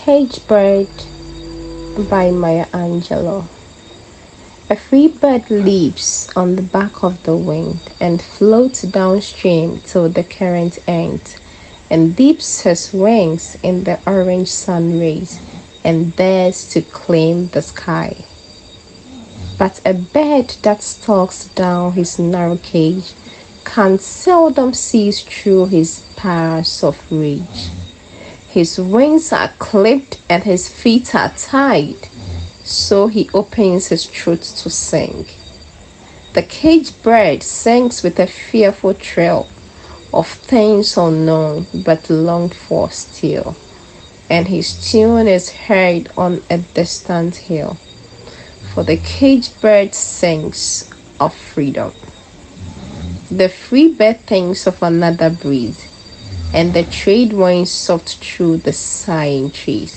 Caged Bird by Maya Angelou. A free bird leaps on the back of the wind and floats downstream till the current ends, and dips his wings in the orange sun rays and dares to claim the sky. But a bird that stalks down his narrow cage can seldom see through his powers of rage. His wings are clipped and his feet are tied, so he opens his throat to sing. The caged bird sings with a fearful thrill of things unknown but longed for still, and his tune is heard on a distant hill. For the caged bird sings of freedom. The free bird thinks of another breeze, and the trade winds soft through the sighing trees.